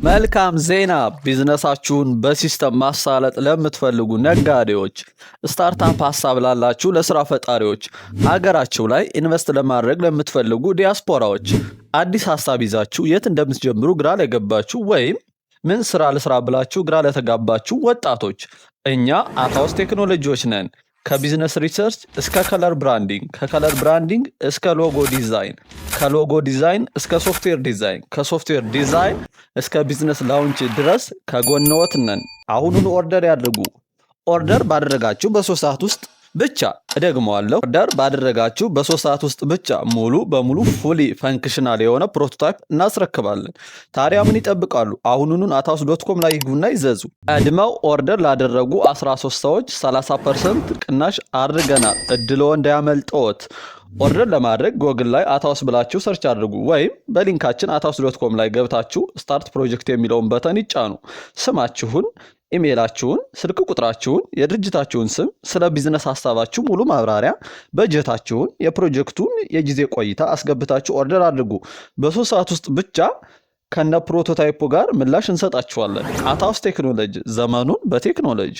መልካም ዜና ቢዝነሳችሁን በሲስተም ማሳለጥ ለምትፈልጉ ነጋዴዎች፣ ስታርታፕ ሐሳብ ላላችሁ ለስራ ፈጣሪዎች፣ ሀገራችሁ ላይ ኢንቨስት ለማድረግ ለምትፈልጉ ዲያስፖራዎች፣ አዲስ ሐሳብ ይዛችሁ የት እንደምትጀምሩ ግራ ለገባችሁ ወይም ምን ስራ ልስራ ብላችሁ ግራ ለተጋባችሁ ወጣቶች እኛ አታውስ ቴክኖሎጂዎች ነን። ከቢዝነስ ሪሰርች እስከ ከለር ብራንዲንግ፣ ከከለር ብራንዲንግ እስከ ሎጎ ዲዛይን፣ ከሎጎ ዲዛይን እስከ ሶፍትዌር ዲዛይን፣ ከሶፍትዌር ዲዛይን እስከ ቢዝነስ ላውንች ድረስ ከጎንዎት ነን። አሁኑኑ ኦርደር ያድርጉ። ኦርደር ባደረጋችሁ በ3 ሰዓት ውስጥ ብቻ እደግመዋለሁ፣ ኦርደር ባደረጋችሁ በ3 ሰዓት ውስጥ ብቻ ሙሉ በሙሉ ፉሊ ፈንክሽናል የሆነ ፕሮቶታይፕ እናስረክባለን። ታዲያ ምን ይጠብቃሉ? አሁኑኑ athos.com ላይ ይግቡና ይዘዙ። ቀድመው ኦርደር ላደረጉ 13 ሰዎች 30% ቅናሽ አድርገናል። እድልዎ እንዳያመልጥዎት። ኦርደር ለማድረግ ጎግል ላይ አታውስ ብላችሁ ሰርች አድርጉ ወይም በሊንካችን athos.com ላይ ገብታችሁ ስታርት ፕሮጀክት የሚለውን በተን ይጫኑ። ስማችሁን፣ ኢሜይላችሁን፣ ስልክ ቁጥራችሁን፣ የድርጅታችሁን ስም፣ ስለ ቢዝነስ ሐሳባችሁ ሙሉ ማብራሪያ፣ በጀታችሁን፣ የፕሮጀክቱን የጊዜ ቆይታ አስገብታችሁ ኦርደር አድርጉ። በ3 ሰዓት ውስጥ ብቻ ከነ ፕሮቶታይፑ ጋር ምላሽ እንሰጣችኋለን። አታውስ ቴክኖሎጂ፣ ዘመኑን በቴክኖሎጂ